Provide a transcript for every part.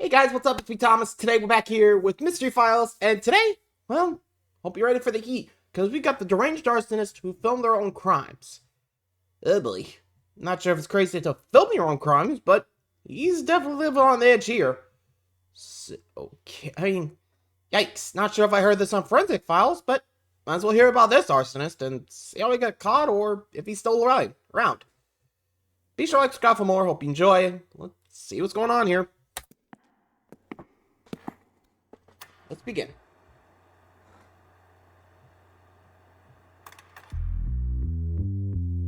Hey guys, what's up? It's me, Thomas. Today we're back here with Mystery Files, and today, well, hope you're ready for the heat, because we got the Deranged Arsonist who filmed their own crimes. Oh boy. Not sure if it's crazy to film your own crimes, but he's definitely living on the edge here. So, okay, I mean, yikes. Not sure if I heard this on Forensic Files, but might as well hear about this arsonist and see how he got caught or if he's still around. Be sure to like, subscribe for more. Hope you enjoy. Let's see what's going on here. Let's begin.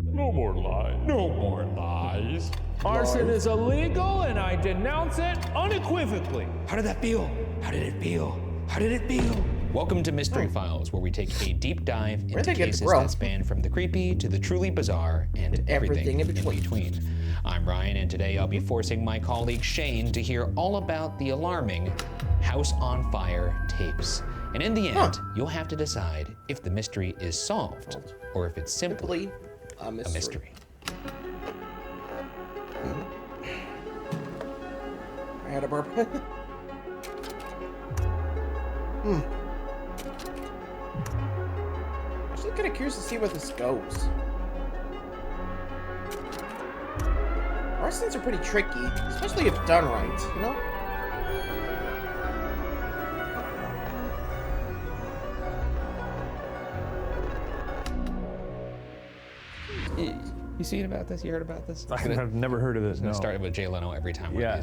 No more lies. No more lies. Arson is illegal and I denounce it unequivocally. How did that feel? How did it feel? How did it feel? Welcome to Mystery Files, where we take a deep dive into cases that span from the creepy to the truly bizarre and everything in between. I'm Ryan, and today I'll be forcing my colleague Shane to hear all about the alarming House on Fire tapes. And in the end, you'll have to decide if the mystery is solved or if it's simply a mystery. I had a burp. Actually kind of curious to see where this goes. Arsons are pretty tricky, especially if done right, you know? You seen about this? You heard about this? I've never heard of this. No. Started with Jay Leno every time. Yeah.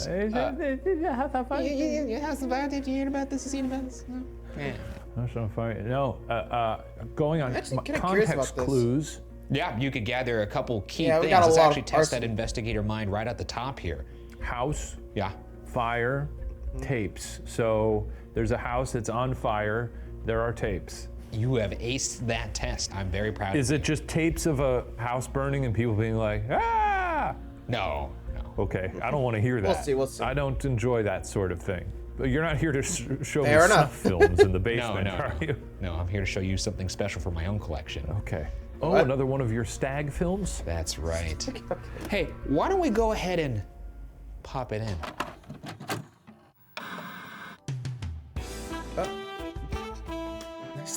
House on Fire. Did you hear about this? You seen about this? No. Yeah. House on Fire. No. Going on context clues. Yeah, you could gather a couple key things. Let's actually test that investigator mind right at the top here. House. Yeah. Fire. Tapes. So there's a house that's on fire. There are tapes. You have aced that test. I'm very proud of you. Is it just tapes of a house burning and people being like, ah? No. Okay, I don't want to hear that. We'll see. I don't enjoy that sort of thing. But you're not here to show me snuff films in the basement, are you? No, I'm here to show you something special for my own collection. Okay. Oh, another one of your stag films? That's right. Hey, why don't we go ahead and pop it in?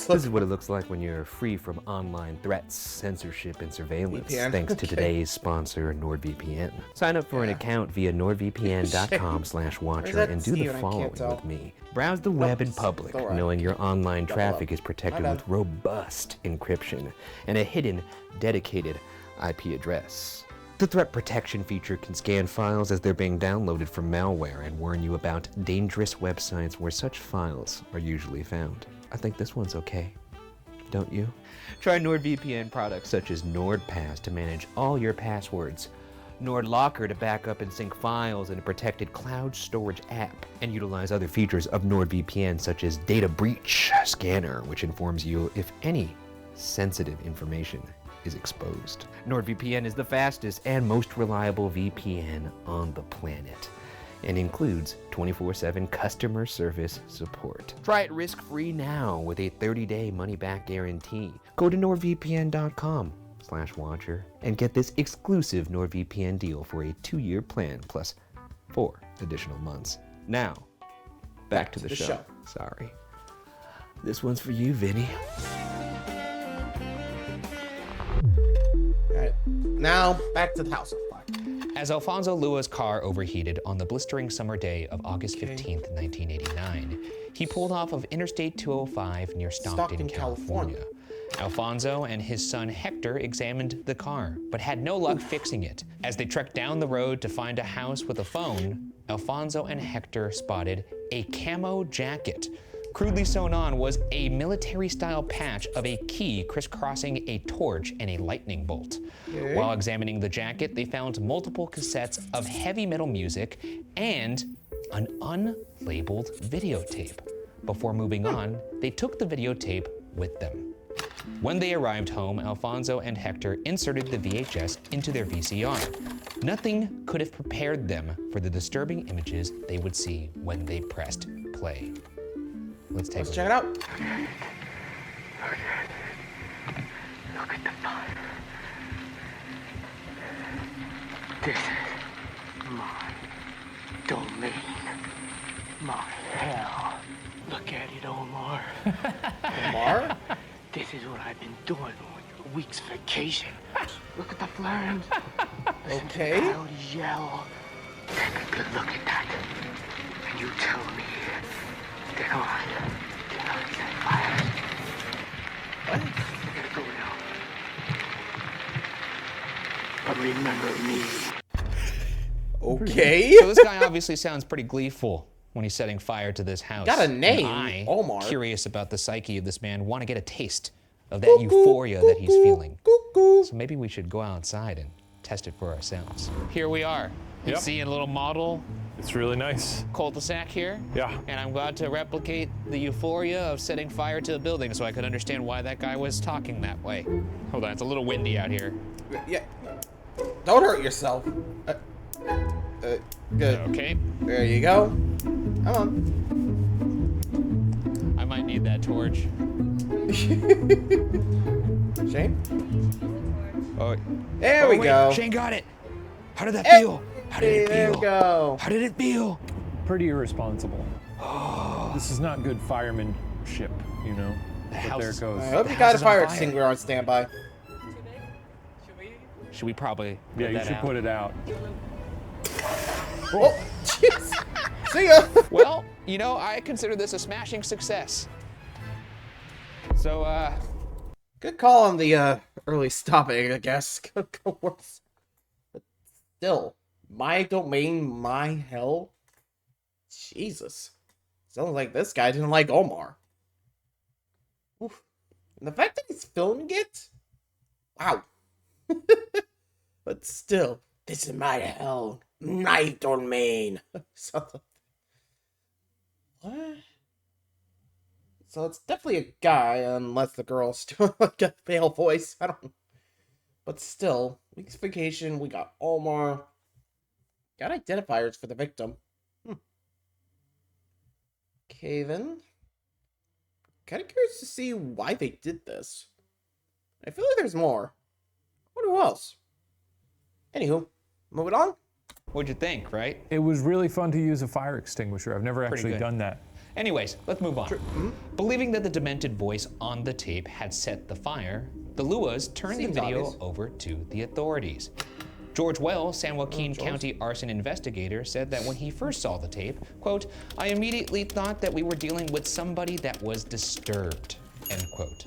This is what it looks like when you're free from online threats, censorship, and surveillance, thanks to today's sponsor, NordVPN. Sign up for an account via nordvpn.com/watcher and do the following with me. Browse the web in public, knowing your online traffic is protected with robust encryption and a hidden, dedicated IP address. The threat protection feature can scan files as they're being downloaded from malware and warn you about dangerous websites where such files are usually found. I think this one's okay. Don't you? Try NordVPN products such as NordPass to manage all your passwords, NordLocker to back up and sync files in a protected cloud storage app, and utilize other features of NordVPN such as Data Breach Scanner, which informs you if any sensitive information is exposed. NordVPN is the fastest and most reliable VPN on the planet, and includes 24/7 customer service support. Try it risk-free now with a 30-day money-back guarantee. Go to nordvpn.com/watcher and get this exclusive NordVPN deal for a 2-year plan plus 4 additional months. Now, back to the show. Sorry. This one's for you, Vinny. Alright, now back to the House on Fire. As Alfonso Lua's car overheated on the blistering summer day of August 15th, 1989, he pulled off of Interstate 205 near Stockton, California. Alfonso and his son Hector examined the car, but had no luck fixing it. As they trekked down the road to find a house with a phone, Alfonso and Hector spotted a camo jacket. Crudely sewn on was a military-style patch of a key crisscrossing a torch and a lightning bolt. While examining the jacket, they found multiple cassettes of heavy metal music and an unlabeled videotape. Before moving on, they took the videotape with them. When they arrived home, Alfonso and Hector inserted the VHS into their VCR. Nothing could have prepared them for the disturbing images they would see when they pressed play. Let's check it out. Okay. Look at the fire. This is my domain. My hell. Look at it, Omar. Omar? This is what I've been doing on a week's vacation. Look at the flames. Okay. The coyotes yell. Take a good look at that. And you tell me they're not set fires. What? I gotta go now. But remember me. Okay. So this guy obviously sounds pretty gleeful when he's setting fire to this house. Got a name, And I, Omar. curious about the psyche of this man, want to get a taste of that euphoria that he's feeling. So maybe we should go outside and test it for ourselves. Here we are. You Yep. see a little model It's really nice. cul-de-sac here. Yeah. And I'm glad to replicate the euphoria of setting fire to a building so I could understand why that guy was talking that way. Hold on, it's a little windy out here. Yeah. Don't hurt yourself. Good. Okay, There you go. Come on. I might need that torch. Shane? Oh, There we wait, go. Shane got it. How did that Eh, feel? How did it There we feel? go. How did it feel? Pretty irresponsible. This is not good firemanship, you know. But house there is- it goes. I hope The you got house a is on fire fire. extinguisher on standby. Should we probably Yeah, put you that should out? put it out. Oh, jeez. See ya. Well, you know, I consider this a smashing success. So, Good call on the early stopping, I guess. Could go worse. But still, my domain, my hell. Jesus. Sounds like this guy didn't like Omar. Oof. And the fact that he's filming it? Wow. But still, this is my hell. My domain. Something. What? So it's definitely a guy, unless the girl's still like a pale voice. I don't know. But still, week's vacation, we got Omar. Got identifiers for the victim. Okay then. Kind of curious to see why they did this. I feel like there's more. What else? Anywho, moving on. what'd you think, right? It was really fun to use a fire extinguisher. I've never actually good. done that. Anyways, let's move on. Believing that the demented voice on the tape had set the fire, the Luas turned Seems the video obvious. over to the authorities. George Wells, San Joaquin County arson investigator, said that when he first saw the tape, quote, "I immediately thought that we were dealing with somebody that was disturbed," end quote.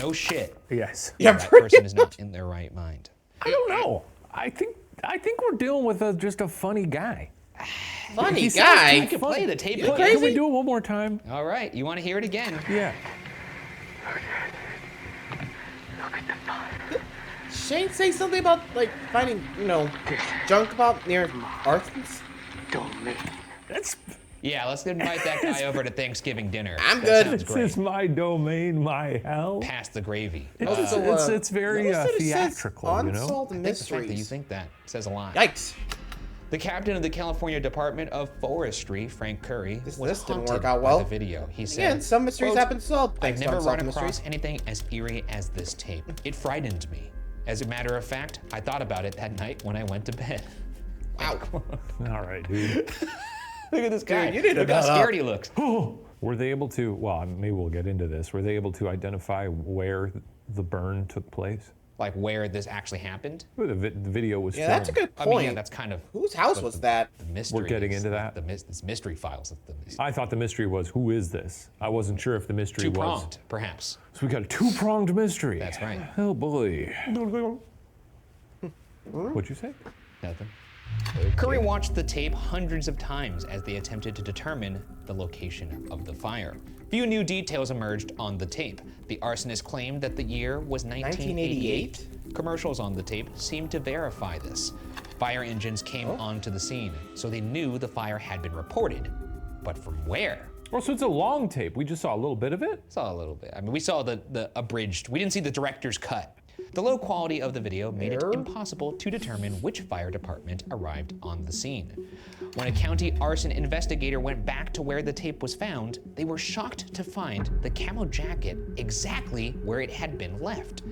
No shit. Yes. Yeah, That person is not in their right mind. I don't know. I think we're dealing with just a funny guy. Funny He sounds guy. I can play the tape You again. Can we do it one more time? All right, you want to hear it again? Yeah. Look at the fire. Shane say something about like finding, junk about near Arsonist? Domain. That's Yeah, let's invite that guy over to Thanksgiving dinner. I'm That good. sounds this great. is my domain, my hell. Pass the gravy. It's very notice that it says theatrical, you know. Unsolved I think the fact that you mysteries. think that says a lot. Yikes. The captain of the California Department of Forestry, Frank Curry, This was didn't haunted work out by well. the video. He said, Again, some mysteries quote, have been solved "I've thanks to never run unsolved across mysteries. anything as eerie as this tape. It frightened me. As a matter of fact, I thought about it that night when I went to bed." Wow. All right, dude. Look at this guy. you need to Look how shut up. scared he looks. Were they able to? Well, maybe we'll get into this. Were they able to identify where the burn took place? Like where this actually happened. Where the video was Yeah, filmed. that's a good I point. mean, yeah, that's kind of Whose house what was that? the mystery. We're getting is, into that? It's mystery files. Of the I thought the mystery was, who is this? I wasn't sure if the mystery was. two-pronged, perhaps. So we got a two-pronged mystery. That's right. Oh boy. What'd you say? Nothing. Curry watched the tape hundreds of times as they attempted to determine the location of the fire. Few new details emerged on the tape. The arsonist claimed that the year was 1988. Commercials on the tape seemed to verify this. Fire engines came onto the scene, so they knew the fire had been reported. But from where? Oh, so it's a long tape. We just saw a little bit of it? Saw a little bit. I mean, we saw the abridged. We didn't see the director's cut. The low quality of the video made it impossible to determine which fire department arrived on the scene. When a county arson investigator went back to where the tape was found, they were shocked to find the camo jacket exactly where it had been left.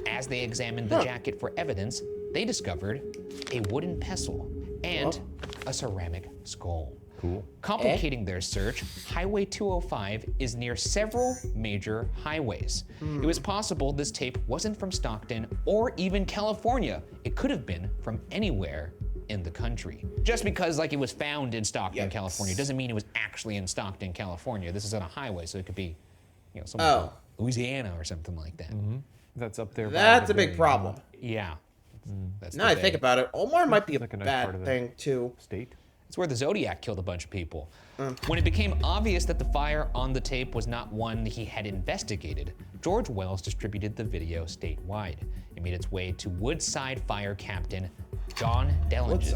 As they examined the jacket for evidence, they discovered a wooden pestle and a ceramic skull. Cool. Complicating their search, Highway 205 is near several major highways. It was possible this tape wasn't from Stockton or even California. It could have been from anywhere in the country. Just because like it was found in Stockton, California, doesn't mean it was actually in Stockton, California. This is on a highway, so it could be, you know, somewhere in Louisiana or something like that. That's up there. That's a big problem. Yeah. That's Now I think about it, Omar might be a bad thing too. State. It's where the Zodiac killed a bunch of people. When it became obvious that the fire on the tape was not one he had investigated, George Wells distributed the video statewide. It made its way to Woodside Fire Captain John Deranged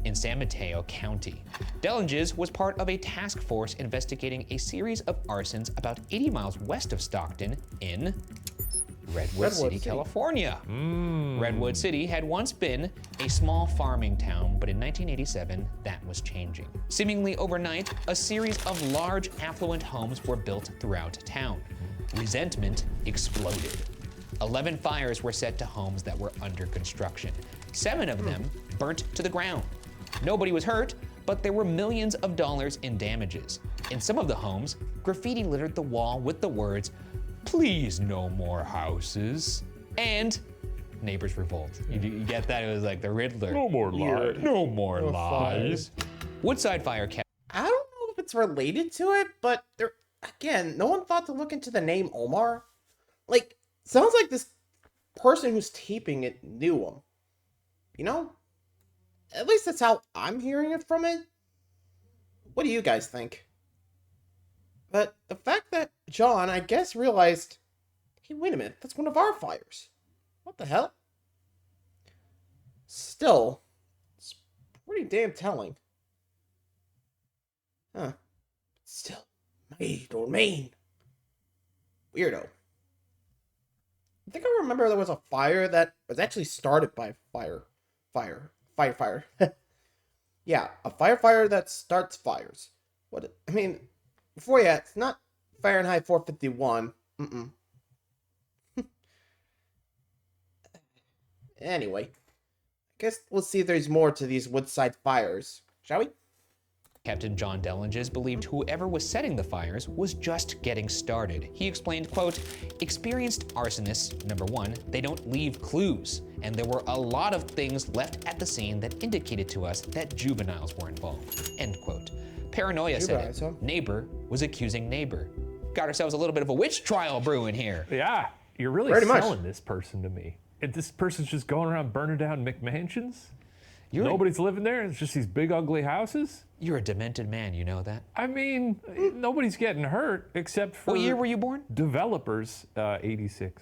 in San Mateo County. Deranged was part of a task force investigating a series of arsons about 80 miles west of Stockton in Redwood City, California. Redwood City had once been a small farming town, but in 1987, that was changing. Seemingly overnight, a series of large affluent homes were built throughout town. Resentment exploded. 11 fires were set to homes that were under construction. 7 of them burnt to the ground. Nobody was hurt, but there were millions of dollars in damages. In some of the homes, graffiti littered the wall with the words, "Please no more houses," and neighbors revolt. You get that? It was like the Riddler. No more lies. No more lies. Woodside Fire Captain. I don't know if it's related to it, but there again, no one thought to look into the name Omar. Like, sounds like this person who's taping it knew him. You know? At least that's how I'm hearing it from it. What do you guys think? But the fact that John, I guess, realized, hey, wait a minute, that's one of our fires. What the hell? Still, it's pretty damn telling. Huh. Still, my domain. Weirdo. I think I remember there was a fire that was actually started by firefighter. Yeah, a firefighter that starts fires. What, I mean, before it's not Fahrenheit 451. Anyway, I guess we'll see if there's more to these Woodside fires, shall we? Captain John Deranged believed whoever was setting the fires was just getting started. He explained, quote, "Experienced arsonists, number one, they don't leave clues, and there were a lot of things left at the scene that indicated to us that juveniles were involved," end quote. Paranoia said it. Neighbor was accusing neighbor. Got ourselves a little bit of a witch trial brewing here. Yeah, you're really Pretty selling this person to me. And this person's just going around burning down McMansions? Nobody's living there, it's just these big ugly houses? You're a demented man, you know that? I mean, nobody's getting hurt except for... What year were you born? Developers, 86.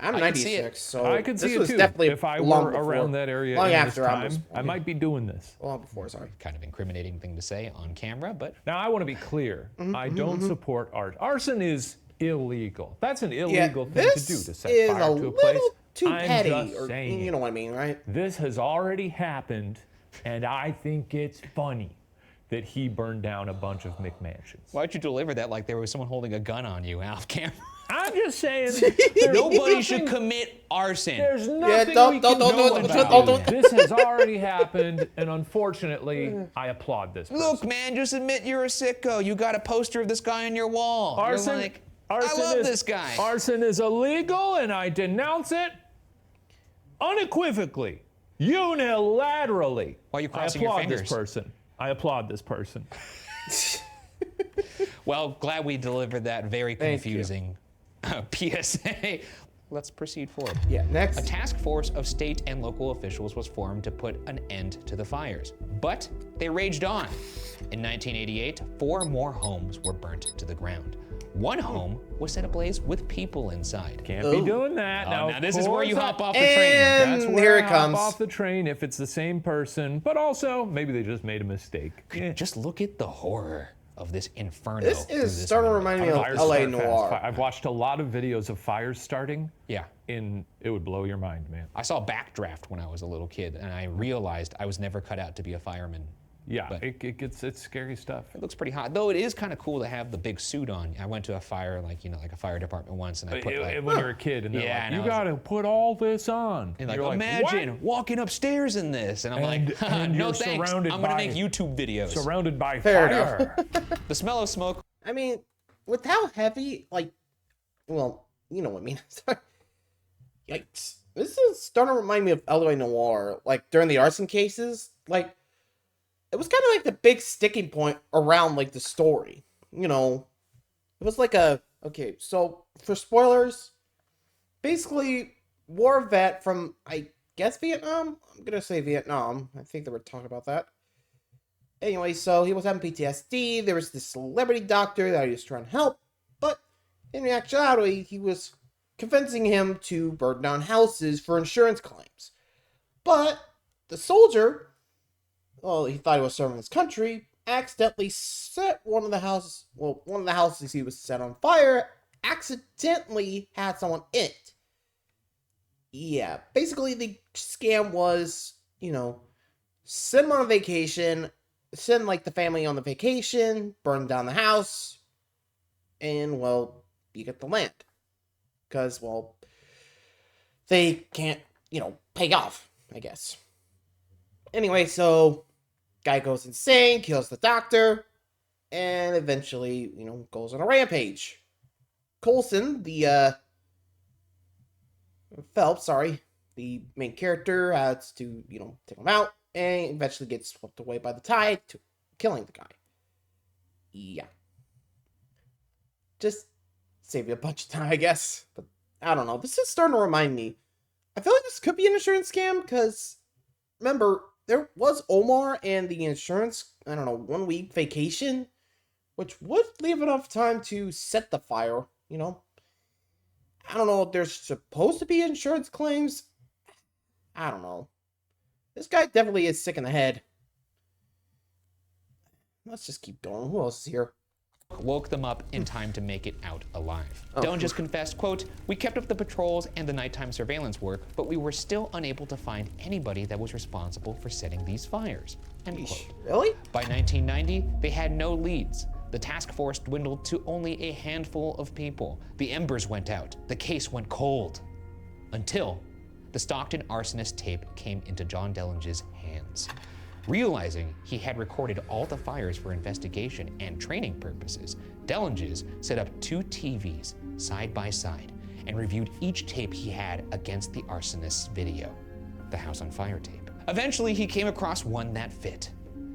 I'm 96, so I could see this it was too. definitely If I long were before, around that area long in after this time, I I might be doing this. Long before, sorry. Kind of incriminating thing to say on camera, but... Now, I want to be clear. I don't support arson. Arson is illegal. That's an illegal thing to do, to set fire to a place. Too petty, I'm just or saying you know what I mean, right? This has already happened, and I think it's funny that he burned down a bunch of McMansions. Why'd you deliver that like there was someone holding a gun on you off camera? I'm just saying, Nobody should commit arson. There's nothing don't- we can don't- do don't- about don't- it. This has already happened, and unfortunately, I applaud this person. Look, man, just admit you're a sicko. You got a poster of this guy on your wall. Arson, You're like, arson I love is, this guy. Arson is illegal, and I denounce it unequivocally, unilaterally. Why are you crossing your fingers? I applaud this person. Well, glad we delivered that very confusing PSA. Let's proceed forward. Yeah, next. A task force of state and local officials was formed to put an end to the fires, but they raged on. In 1988, 4 more homes were burnt to the ground. One home was set ablaze with people inside. Can't be doing that. Now this is where you hop off the And train. That's where here I it comes. hop off the train if it's the same person, but also maybe they just made a mistake. Just look at the horror of this inferno. This through is this starting to window. remind me of Fires LA start fast. Noir. I've watched a lot of videos of fires starting. Yeah. It would blow your mind, man. I saw Backdraft when I was a little kid, and I realized I was never cut out to be a fireman. Yeah, But it's scary stuff. it looks pretty hot. Though it is kind of cool to have the big suit on. I went to a fire, like a fire department once, and I put like, when you're a kid, and they're Yeah, like, and I you was gotta put all this on. and like, you're imagine "What?" walking upstairs in this, and I'm like, And no you're thanks. surrounded I'm gonna by- make YouTube videos. Surrounded by Fair fire. The smell of smoke. I mean, with how heavy, like, well, you know what I mean. Sorry. Yikes. This is starting to remind me of L.A. Noire, like, during the arson cases. Like, it was kind of like the big sticking point around, like, the story. You know, it was like a, okay, so, for spoilers, basically, war vet from, I guess, Vietnam? I'm gonna say Vietnam. I think they were talking about that. Anyway, so he was having PTSD. There was this celebrity doctor that he was trying to help, but in actuality, he was convincing him to burn down houses for insurance claims. But the soldier, well, he thought he was serving his country, accidentally set one of the houses he was set on fire, accidentally had someone in it. Yeah, basically the scam was, send them on a vacation, send, like, the family on the vacation, burn down the house, and, well, you get the land. Because, well, they can't, pay off, I guess. Anyway, so, guy goes insane, kills the doctor, and eventually, goes on a rampage. Coulson, Phelps, the main character, has to, take him out, and eventually gets swept away by the tide to killing the guy. Yeah. Just save you a bunch of time, I guess. But I don't know. This is starting to remind me. I feel like this could be an insurance scam, because remember, there was Omar and the insurance, 1 week vacation, which would leave enough time to set the fire, I don't know if there's supposed to be insurance claims. I don't know. This guy definitely is sick in the head. Let's just keep going. Who else is here? Woke them up in time to make it out alive. Dylan just confessed, quote, "We kept up the patrols and the nighttime surveillance work, but we were still unable to find anybody that was responsible for setting these fires." End quote. Really? By 1990, they had no leads. The task force dwindled to only a handful of people. The embers went out. The case went cold. Until the Stockton Arsonist tape came into John Deranged's hands. Realizing he had recorded all the fires for investigation and training purposes, Deranged set up 2 TVs side by side and reviewed each tape he had against the Arsonist's video, the House on Fire tape. Eventually, he came across one that fit.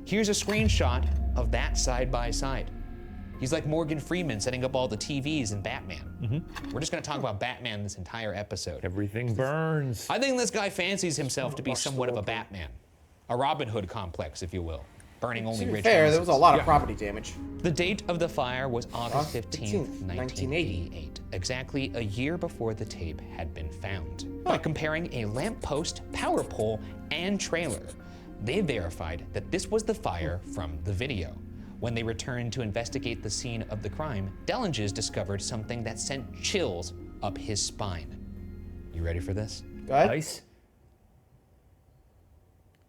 Here's a screenshot of that side by side. He's like Morgan Freeman setting up all the TVs in Batman. We're just gonna talk about Batman this entire episode. Everything burns. I think this guy fancies himself to be somewhat of a Batman. A Robin Hood complex, if you will. Burning only To be rich fair, houses. there was a lot of property damage. The date of the fire was August 15th, 1988, exactly a year before the tape had been found. By comparing a lamppost, power pole, and trailer, they verified that this was the fire from the video. When they returned to investigate the scene of the crime, Deranged discovered something that sent chills up his spine. You ready for this? Go ahead. Ice.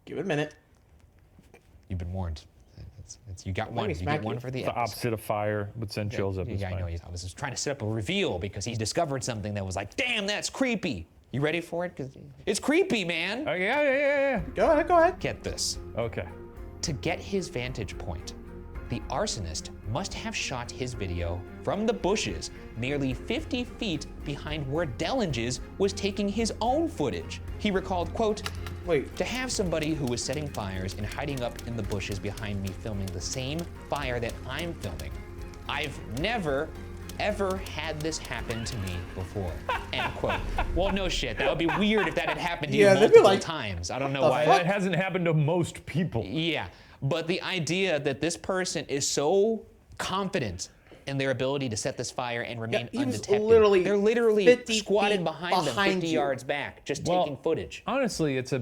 Give it a minute. You've been warned. You got one. You get one for the The episode. opposite of fire would send chills up his Yeah, I know. spine. I was just trying to set up a reveal because he discovered something that was like, damn, that's creepy. You ready for it? 'Cause it's creepy, man. Yeah. Go ahead. Get this. Okay. To get his vantage point, the arsonist must have shot his video from the bushes nearly 50 feet behind where Deranged was taking his own footage. He recalled, quote, Wait. "To have somebody who was setting fires and hiding up in the bushes behind me filming the same fire that I'm filming, I've never, ever had this happen to me before." End quote. Well, no shit. That would be weird if that had happened to you Yeah, they'd be multiple like, times. I don't know why. That hasn't happened to most people. Yeah, but the idea that this person is so confident in their ability to set this fire and remain he was undetected. literally They're literally 50 squatted feet behind them, 50 behind you. yards back, just Well, taking footage. Honestly, it's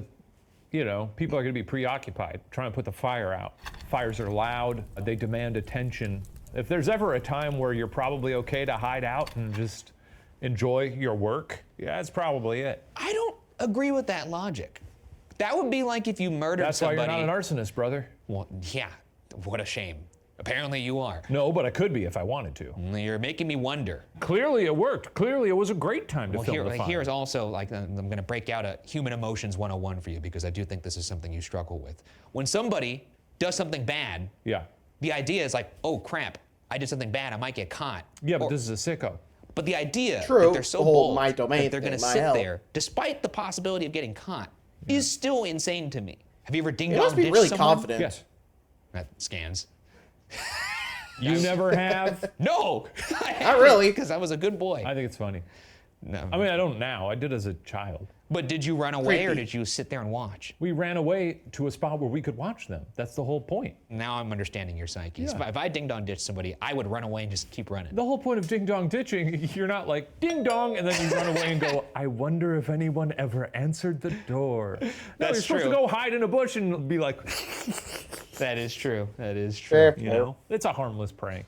people are going to be preoccupied trying to put the fire out. Fires are loud. They demand attention. If there's ever a time where you're probably okay to hide out and just enjoy your work, yeah, that's probably it. I don't agree with that logic. That would be like if you murdered That's why somebody. you're not an arsonist, brother. Well, yeah, what a shame. Apparently you are. No, but I could be if I wanted to. You're making me wonder. Clearly it worked. Clearly it was a great time to film the fire. Here's also, like, I'm gonna break out a human emotions 101 for you, because I do think this is something you struggle with. When somebody does something bad, Yeah. the idea is like, oh crap, I did something bad, I might get caught. Yeah, but this is a sicko. But the idea True. that they're so The whole bold my domain that they're thing, gonna my sit hell. there, despite the possibility of getting caught, is still insane to me. Have you ever He ding-dong must be ditched really someone? confident. Yes. That scans. You never have? No! Not really. Because I was a good boy. I think it's funny. No. I mean, I don't now. I did as a child. But did you run away or Creepy. did you sit there and watch? We ran away to a spot where we could watch them. That's the whole point. Now I'm understanding your psyche. Yeah. If I ding-dong ditched somebody, I would run away and just keep running. The whole point of ding dong ditching, you're not like ding dong and then you run away and go, I wonder if anyone ever answered the door. No, That's you're supposed true. to go hide in a bush and be like, That is true. That is Fair. true. you know, it's a harmless prank.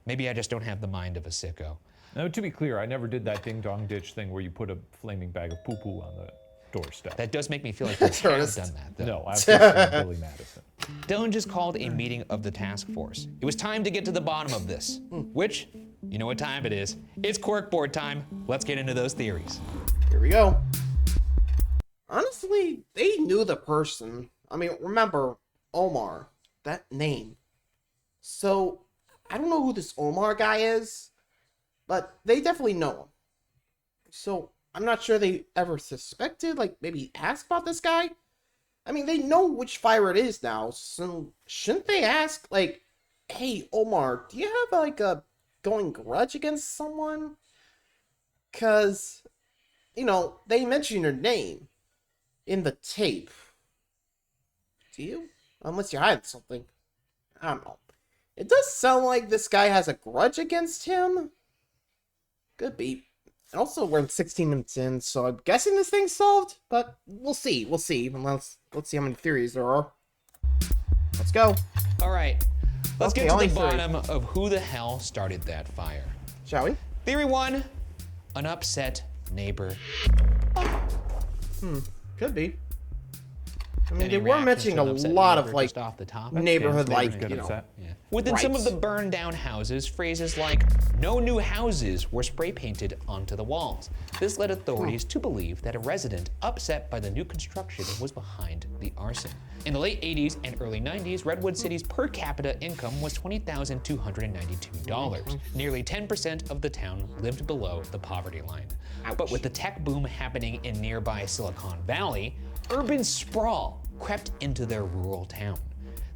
Maybe I just don't have the mind of a sicko. Now, to be clear, I never did that ding dong ditch thing where you put a flaming bag of poo poo on the doorstep. That does make me feel like you have Ernest. done that, though. No, I was just Billy Madison. Dylan just called a meeting of the task force. It was time to get to the bottom of this, which, you know what time it is. It's corkboard time. Let's get into those theories. Here we go. Honestly, they knew the person. I mean, remember, Omar, that name. So, I don't know who this Omar guy is, but they definitely know him. So, I'm not sure they ever suspected, like, maybe asked about this guy. I mean, they know which fire it is now, so shouldn't they ask, like, hey, Omar, do you have, like, a going grudge against someone? Because, you know, they mention your name in the tape. Do you? Unless you're hiding something. I don't know. It does sound like this guy has a grudge against him. Could be. And also, we're 16 minutes in, so I'm guessing this thing's solved, but we'll see. We'll see. Let's see how many theories there are. Let's go. All right, let's Okay, get to only the three. bottom of who the hell started that fire. Shall we? Theory 1, an upset neighbor. Could be. I mean, Any they were reactions mentioning to a an upset lot of, neighbor like, just off the top? neighborhood, Neighbors like, get you know. upset. Yeah. Within some of Right. the burned down houses, phrases like, no new houses were spray painted onto the walls. This led authorities to believe that a resident upset by the new construction was behind the arson. In the late 80s and early 90s, Redwood City's per capita income was $20,292. Nearly 10% of the town lived below the poverty line. But with the tech boom happening in nearby Silicon Valley, urban sprawl crept into their rural town.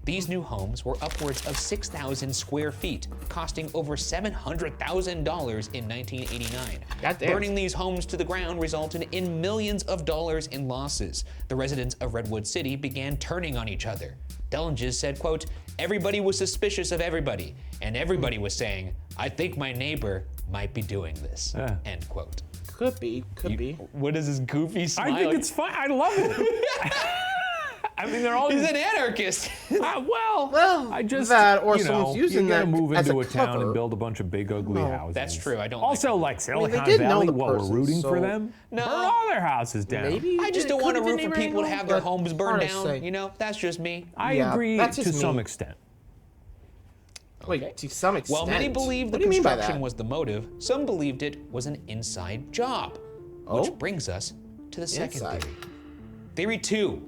These new homes were upwards of 6,000 square feet, costing over $700,000 in 1989. Goddamn. Burning these homes to the ground resulted in millions of dollars in losses. The residents of Redwood City began turning on each other. Deranged said, quote, everybody was suspicious of everybody, and everybody was saying, I think my neighbor might be doing this, Yeah. end quote. Could be. Could be. What is this goofy smile? I think it's fine. I love it. I mean, they're all. He's an anarchist. Well, I just that, or you know, someone's using you gotta that move as into a a town cover. and build a bunch of big ugly houses. That's true. I don't Also, like like they Silicon did know Valley, the what person, we're rooting for so- them, No. burn all their houses down. Maybe I just it don't want to could've root been for people to neighborhood, have their but homes burned hard to down. say. You know, that's just me. I Yeah, agree that's to just some me. extent. Wait, to some extent. While many believed the What do you mean by construction that? was the motive, some believed it was an inside job. Which Oh? brings us to the second Inside. theory. Theory 2,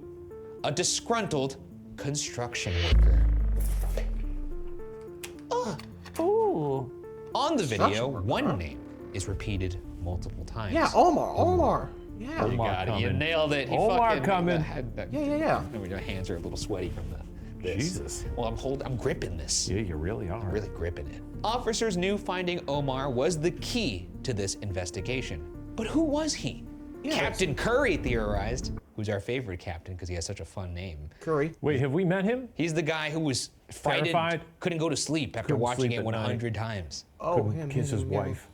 a disgruntled construction worker. Ooh. On the video, Construction worker, one huh? name is repeated multiple times. Yeah, Omar. Yeah. You Omar got it. You coming. nailed it. He Omar fucking coming. Yeah. My hands are a little sweaty from this. Jesus. Well, I'm gripping this. Yeah, you really are. Really gripping it. Officers knew finding Omar was the key to this investigation. But who was he? Captain Curry theorized, who's our favorite captain because he has such a fun name. Curry. Wait, have we met him? He's the guy who was frightened, Terrified? couldn't go to sleep after Couldn't watching sleep it at 100 times. Oh, Couldn't him. kiss his yeah. wife.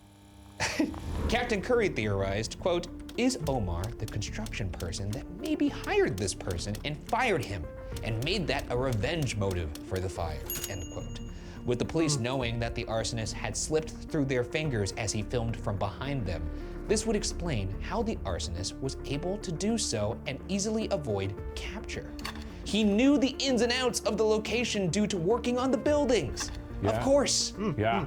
Captain Curry theorized, quote, is Omar the construction person that maybe hired this person and fired him and made that a revenge motive for the fire, end quote. With the police knowing that the arsonist had slipped through their fingers as he filmed from behind them, this would explain how the arsonist was able to do so and easily avoid capture. He knew the ins and outs of the location due to working on the buildings. Of Yeah. course. Yeah.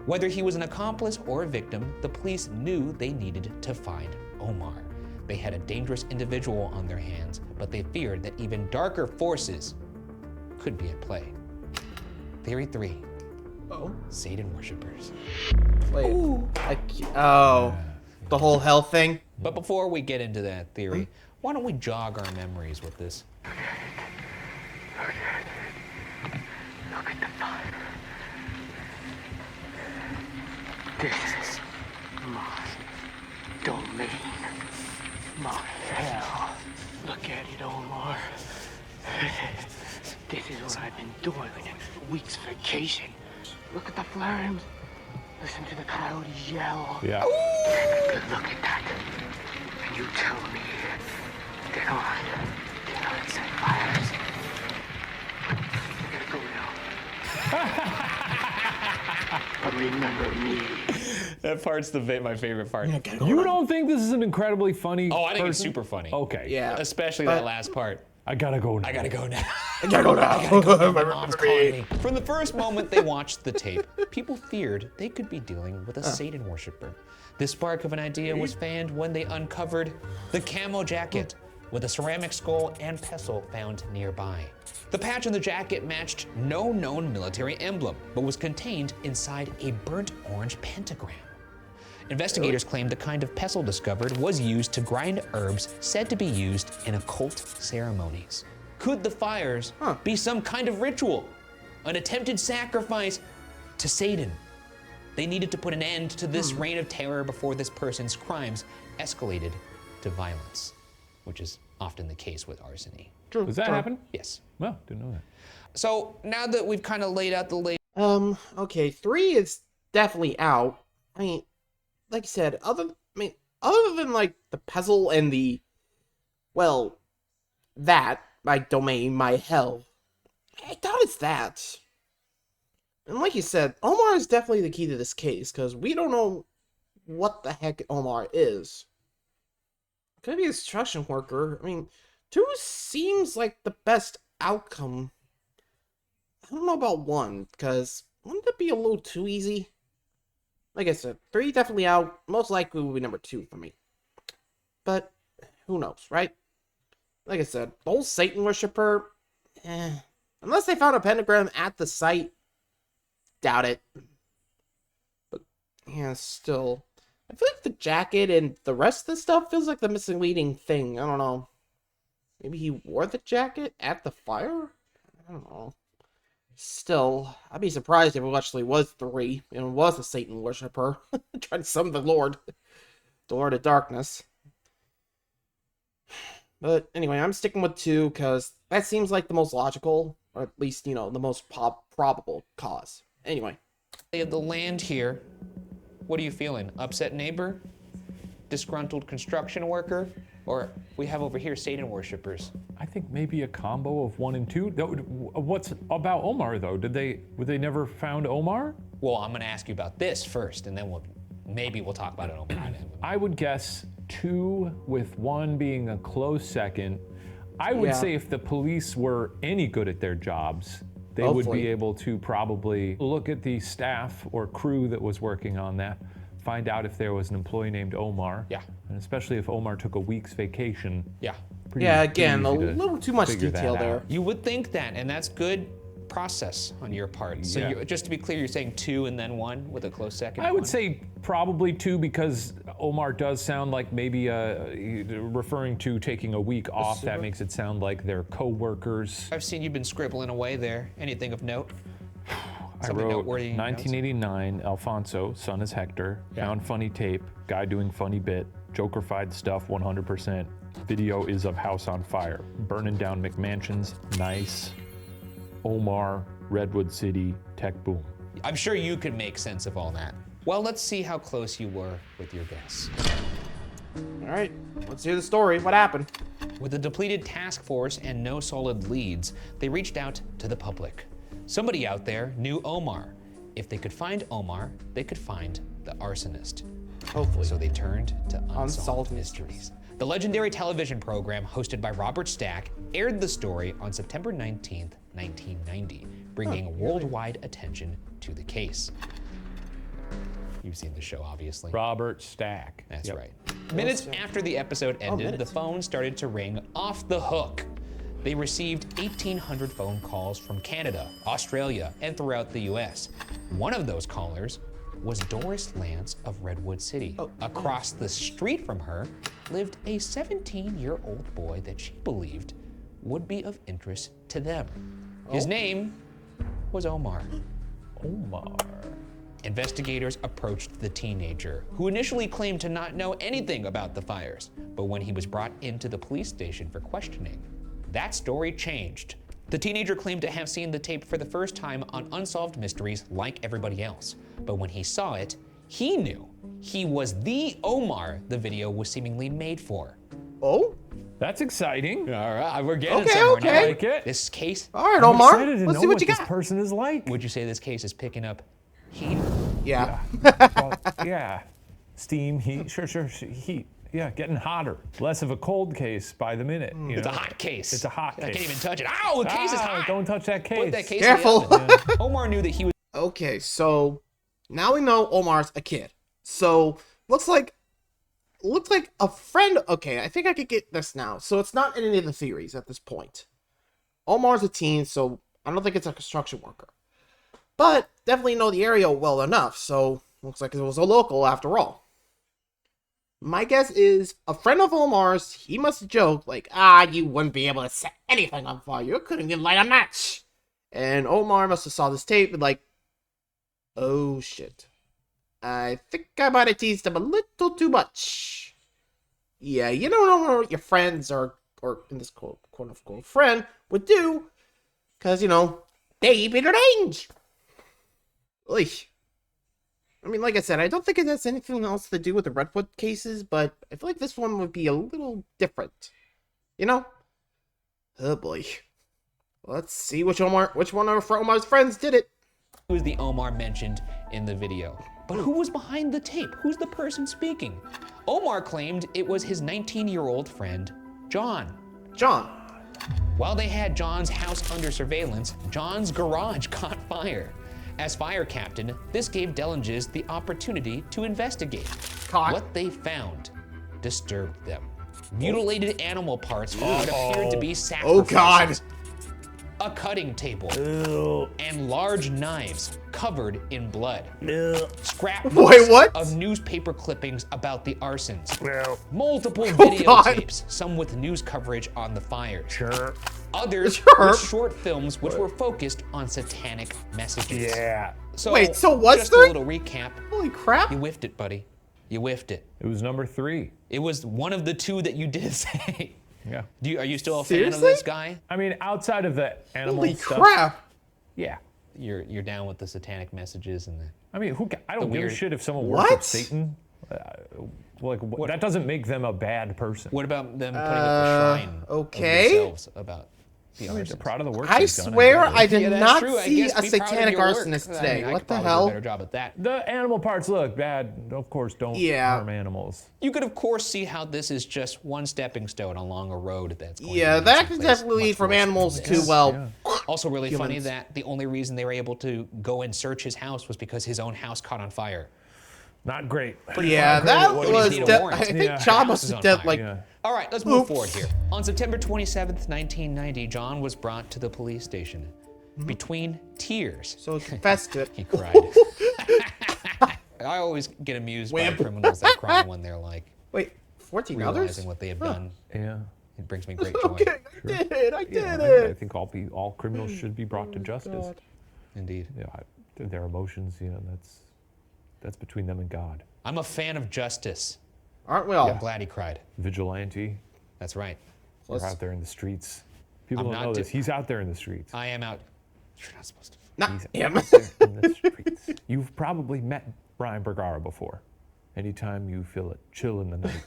Whether he was an accomplice or a victim, the police knew they needed to find Omar. They had a dangerous individual on their hands, but they feared that even darker forces could be at play. Theory 3. Oh. Satan worshippers. Wait. Oh. The whole hell thing? But before we get into that theory, why don't we jog our memories with this? Look at the fire. This is my domain. My hell. Look at it, Omar. This is what I've been doing in a week's vacation. Look at the flames. Listen to the coyotes yell. Yeah. Take a good look at that. And you tell me that I cannot set fires. I gotta go now. But remember me. That part's my favorite part. You don't think this is an incredibly funny Oh, I think it's person? super funny. Okay. Yeah. Especially that last part. I gotta go now. I gotta go now. I gotta go now. My mom's calling me. From the first moment they watched the tape, people feared they could be dealing with a Satan worshiper. This spark of an idea was fanned when they uncovered the camo jacket with a ceramic skull and pestle found nearby. The patch on the jacket matched no known military emblem, but was contained inside a burnt orange pentagram. Investigators claimed the kind of pestle discovered was used to grind herbs said to be used in occult ceremonies. Could the fires be some kind of ritual? An attempted sacrifice to Satan? They needed to put an end to this reign of terror before this person's crimes escalated to violence, which is often the case with arsony. True. Does that happen? Yes. Well, didn't know that. So now that we've kind of laid out the Okay, 3 is definitely out. I mean, like I said, other than like the pestle and the, well, that, my domain, my hell, I doubt it's that. And like you said, Omar is definitely the key to this case, because we don't know what the heck Omar is. Could be a construction worker. I mean, 2 seems like the best outcome. I don't know about 1, because wouldn't it be a little too easy? Like I said, 3 definitely out. Most likely will be number 2 for me. But who knows, right? Like I said, the whole Satan worshiper, unless they found a pentagram at the site, doubt it. But yeah, still, I feel like the jacket and the rest of the stuff feels like the misleading thing. I don't know. Maybe he wore the jacket at the fire? I don't know. Still, I'd be surprised if it actually was 3 and it was a Satan worshiper trying to summon the Lord of Darkness. But anyway, I'm sticking with 2 because that seems like the most logical, or at least, the most probable cause. Anyway. They have the land here. What are you feeling? Upset neighbor? Disgruntled construction worker? Or we have over here Satan worshippers? I think maybe a combo of 1 and 2. What's about Omar though? Would they never found Omar? Well, I'm gonna ask you about this first, and then we'll talk about it Omar. I would guess 2 with 1 being a close second. I would say if the police were any good at their jobs, they would be able to probably look at the staff or crew that was working on that, find out if there was an employee named Omar. Yeah. And especially if Omar took a week's vacation. Yeah. Again, a little too much figure detail that there. out. You would think that, and that's good process on your part. So Yeah. just to be clear, you're saying 2 and then 1 with a close second? I would 1? say probably 2 because Omar does sound like maybe referring to taking a week off. That makes it sound like they're co-workers. I've seen you've been scribbling away there. Anything of note? I Something wrote noteworthy notes? 1989, Alfonso, son is Hector, found funny tape, guy doing funny bit, Joker-fied stuff 100%. Video is of house on fire, burning down McMansions, nice. Omar, Redwood City, tech boom. I'm sure you could make sense of all that. Well, let's see how close you were with your guess. All right, let's hear the story. What happened? With a depleted task force and no solid leads, they reached out to the public. Somebody out there knew Omar. If they could find Omar, they could find the arsonist. Hopefully. So they turned to Unsolved unsolved mysteries. The legendary television program hosted by Robert Stack aired the story on September 19th, 1990, bringing worldwide attention to the case. You've seen the show, obviously. Robert Stack. That's right. Minutes after the episode ended, the phone started to ring off the hook. They received 1,800 phone calls from Canada, Australia, and throughout the US. One of those callers was Doris Lance of Redwood City. Across the street from her lived a 17-year-old boy that she believed would be of interest to them. His name was Omar. Omar. Investigators approached the teenager, who initially claimed to not know anything about the fires. But when he was brought into the police station for questioning, that story changed. The teenager claimed to have seen the tape for the first time on Unsolved Mysteries like everybody else. But when he saw it, he knew he was the Omar the video was seemingly made for. Oh? That's exciting. All right, we're getting Okay, somewhere okay. now. I like it. This case, All right, I'm Omar. excited to Let's know see what you this got. person is like. would you say this case is picking up heat? Yeah. Well, yeah. Steam, heat, sure, heat. Yeah, getting hotter. Less of a cold case by the minute. You It's a know? hot case. It's a hot I case. can't even touch it. Ow, the case is hot. Don't touch that case. Put that case Careful. in the oven. Omar knew that he was Okay, so now we know Omar's a kid. So looks like a friend. Okay, I think I could get this now. So it's not in any of the theories at this point. Omar's a teen, so I don't think it's a construction worker. But definitely know the area well enough, so looks like it was a local after all. My guess is a friend of Omar's, he must have joked like, you wouldn't be able to set anything on fire. You couldn't even light a match. And Omar must have saw this tape and like, oh shit. I think I might have teased him a little too much. Yeah, you don't know what your friends or in this quote unquote friend would do. Cause they be deranged. Oy. I mean, like I said, I don't think it has anything else to do with the Redwood cases, but I feel like this one would be a little different. Oh boy. Let's see which one of Omar's friends did it. was the Omar mentioned in the video. But who was behind the tape? Who's the person speaking? Omar claimed it was his 19-year-old friend, John. John. While they had John's house under surveillance, John's garage caught fire. As fire captain, this gave Deranged the opportunity to investigate. What they found disturbed them. Mutilated animal parts that appeared to be sacrifices. Oh God. A cutting table. And large knives covered in blood. Scrapbooks of newspaper clippings about the arsons. Multiple videotapes, some with news coverage on the fires. Others were short films which were focused on satanic messages. So, wait, so what's just there? a little recap. Holy crap. You whiffed it, buddy. You whiffed it. It was number 3. It was one of the two that you did say. Yeah. Are you still a fan of Seriously? this guy? I mean, outside of the animal Holy stuff. crap. Yeah. You're down with the satanic messages and the. I mean, I don't give a weird- shit if someone What? worships Satan. That doesn't make them a bad person. What about them putting up a shrine okay. of themselves about the I mean, arsons? they're proud of the work I they've done. swear guess. I did Yeah, that's not true. I see guess a be proud of satanic your work. arsonist I today. mean, I What could the probably do hell? a better job at that. The animal parts look bad. Of course, don't harm animals. You could, of course, see how this is just one stepping stone along a road that's going Yeah, to lead that someplace could definitely lead much from worse animals than to, this. well, Also really funny humans. that the only reason they were able to go and search his house was because his own house caught on fire. Not great. yeah, that What do you was. need a warrant? I think Yeah. John House must is have on did fire. like. Yeah. All right, let's move Oops. forward here. On September 27th, 1990, John was brought to the police station. Between tears, So he confessed to it. he cried. I always get amused by criminals that cry when they're like Wait, 14 realizing others? what they have done. Yeah. It brings me great joy. Okay, I did Yeah, I it. think all criminals should be brought to justice. God. Indeed. Yeah, their emotions, that's between them and God. I'm a fan of justice. Aren't we all? I'm glad he cried. Vigilante, That's right. we're out there in the streets. People I'm don't not know di- this. He's out there in the streets. I am out. You're not supposed to. Not He's him. out there in the streets. You've probably met Brian Bergara before. Anytime you feel a chill in the night,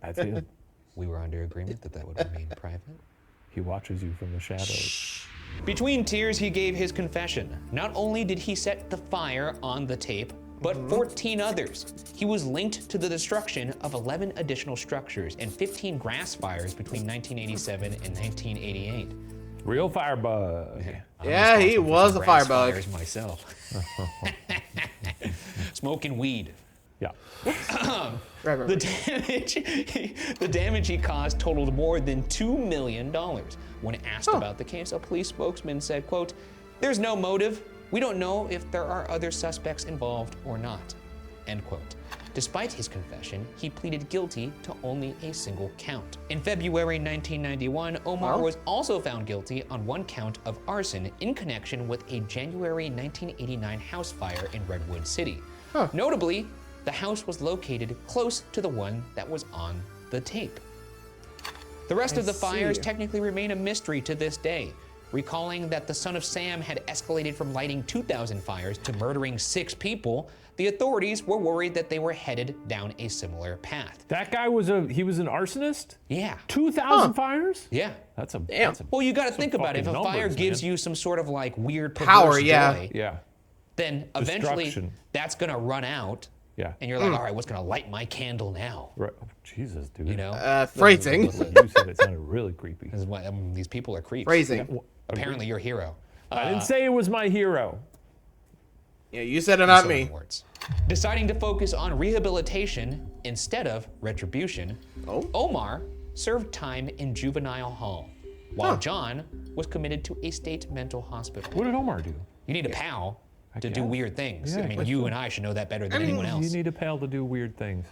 that's him. We were under agreement that that would remain private. He watches you from the shadows. Between tears, he gave his confession. Not only did he set the fire on the tape, but 14 others. He was linked to the destruction of 11 additional structures and 15 grass fires between 1987 and 1988. Real firebug. Yeah, he was a Grass firebug. fires myself. Smoking weed. Yeah. Right. The damage he caused totaled more than $2 million. When asked about the case, a police spokesman said, quote, "There's no motive. We don't know if there are other suspects involved or not," end quote. Despite his confession, he pleaded guilty to only a single count. In February 1991, Omar was also found guilty on one count of arson in connection with a January 1989 house fire in Redwood City. Notably, the house was located close to the one that was on the tape. The rest of the fires technically remain a mystery to this day. Recalling that the son of Sam had escalated from lighting 2,000 fires to murdering 6 people, the authorities were worried that they were headed down a similar path. That guy was an arsonist? Yeah. 2,000 fires? Yeah. That's a Damn. Well, you got to think about it. If a fucking fire numbers, gives man. you some sort of like weird Power, perverse yeah. joy, Yeah. then eventually Destruction. that's gonna run out. Yeah. And you're like, all right, what's gonna light my candle now? Right. Oh, Jesus, dude. You know? Phrasing. You said it sounded really creepy. This is why, these people are creeps. Phrasing. Apparently, you're a hero. I didn't say it was my hero. Yeah, you said it, not So me. many words. Deciding to focus on rehabilitation instead of retribution, Omar served time in juvenile hall, while John was committed to a state mental hospital. What did Omar do? You need a pal to do guess. weird things. Yeah, I mean, you and I should know that better than mean, anyone else. You need a pal to do weird things.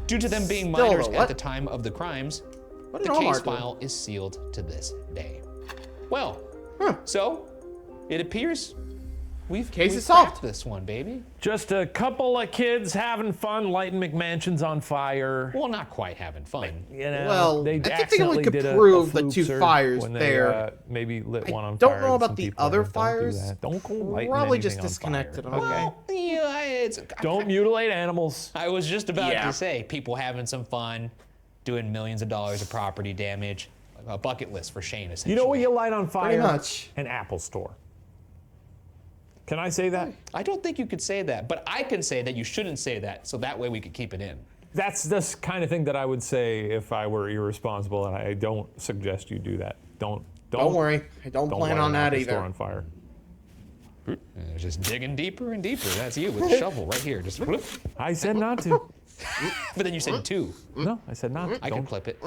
Due to them being Still, minors what? at the time of the crimes, What the did Omar case do? file is sealed to this day. Well, so it appears we've Case is cracked solved. this one, baby. Just a couple of kids having fun lighting McMansions on fire. Well, not quite having fun. You know, Well, they I think they only accidentally could did a prove the fluke two search fires when there. They, maybe lit one on don't fire. know and about some the people other don't do fires. that. Don't go lighting Probably anything just on disconnected fire, them. okay? Well, yeah, Don't mutilate animals. I was just about Yeah. to say, people having some fun, doing millions of dollars of property damage, a bucket list for Shane, essentially. You know what you light on fire? much. An Apple store. Can I say that? I don't think you could say that, but I can say that you shouldn't say that, so that way we could keep it in. That's this kind of thing that I would say if I were irresponsible, and I don't suggest you do that. Don't worry, I don't plan light on an that Apple either. store on fire. Just digging deeper and deeper. That's you with a shovel right here. Just whoop. I said not to. But then you said 2. No, I said not. I can clip it.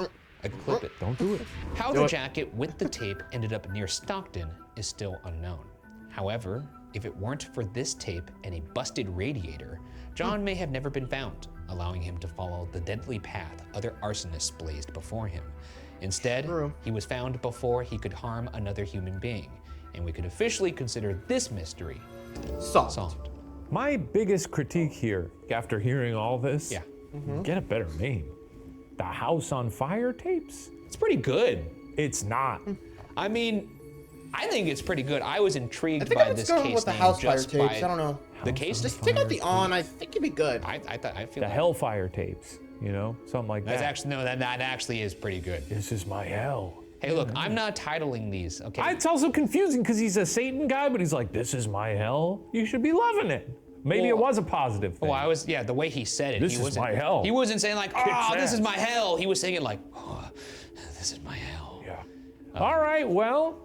I can clip it. Don't do it. How the jacket with the tape ended up near Stockton is still unknown. However, if it weren't for this tape and a busted radiator, John may have never been found, allowing him to follow the deadly path other arsonists blazed before him. Instead, he was found before he could harm another human being, and we could officially consider this mystery solved. My biggest critique here, after hearing all this, Yeah. get a better name. The House on Fire tapes? It's pretty good. It's not. I mean, I think it's pretty good. I was I intrigued think by I'm this just going case with the name house fire just tapes. by I don't know. the case. Just take out the on. I think it'd be good. I feel The like Hellfire tapes, you know? Something like that's that. actually no, that actually is pretty good. This is my hell. Hey, look, I'm not titling these, okay? It's also confusing because he's a Satan guy, but he's like, this is my hell. You should be loving it. Maybe it Well- was a positive thing. Well, the way he said it, This he is wasn't my hell. He wasn't saying like, oh, this is ass. my hell. He was saying it like, oh, this is my hell. Yeah. All right, well,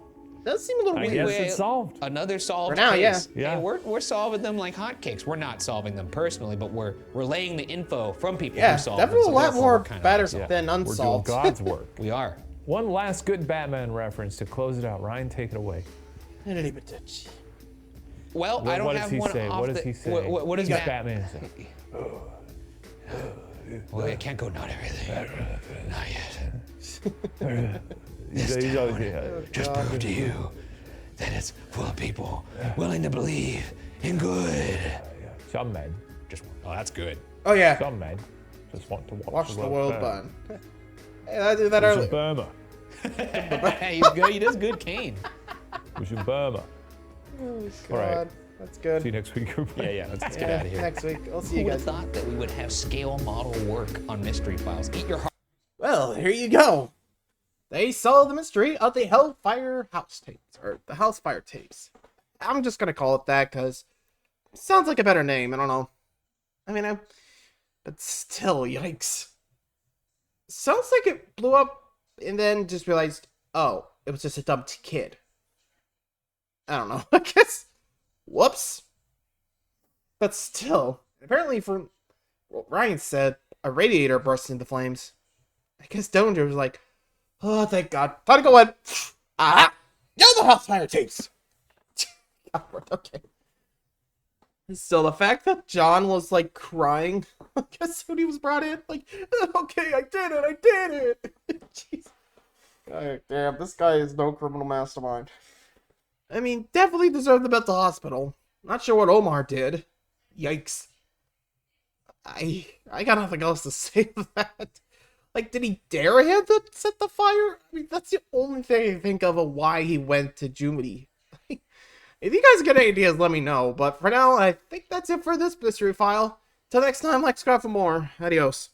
Does seem a little I weird. guess it's solved. Another solved For now, case. yeah. Hey, we're solving them like hotcakes. We're not solving them personally, but we're relaying the info from people Yeah, who solved them. definitely so a lot therefore more we're kinda- better Yeah. than We're doing unsolved. God's work. We are. One last good Batman reference to close it out. Ryan, take it away. Well, I don't what does have he one say? off What does the, he say? What does What does Bat- Batman say? Well, it can't go not everything. Not yet. He's always, yeah. Just prove to you that it's full of people willing to believe in good. Some men. Oh, that's good. Oh yeah, Some men just want to watch the world burn. burn. Hey, I did that We should earlier. Burma. He's good. He does good cane. We should Burma. All right. God, that's good. See you next week, everybody. Yeah. Let's get out of here. Next week, I'll see Who you would have guys. thought that we would have scale model work on mystery files? Eat your heart. Well, here you go. They solved the mystery of the Hellfire House tapes, or the House Fire tapes. I'm just gonna call it that because it sounds like a better name. I don't know. I mean, but still, yikes. Sounds like it blew up and then just realized, oh, it was just a dumped kid. I don't know, I guess. Whoops. But still, apparently from what Ryan said, a radiator burst into flames. I guess Dillinger was like, oh, thank God. Time to go in. Ah! You're the house fire tapes! Okay. Still, the fact that John was, like, crying, I guess when he was brought in, like, okay, I did it! Jeez. God damn, this guy is no criminal mastermind. I mean, definitely deserved the mental hospital. Not sure what Omar did. Yikes. I got nothing else to say to that. Like, did he dare him to set the fire? I mean, that's the only thing I can think of why he went to Jumity. If you guys get any ideas, let me know. But for now, I think that's it for this mystery file. Till next time, like, subscribe for more. Adios.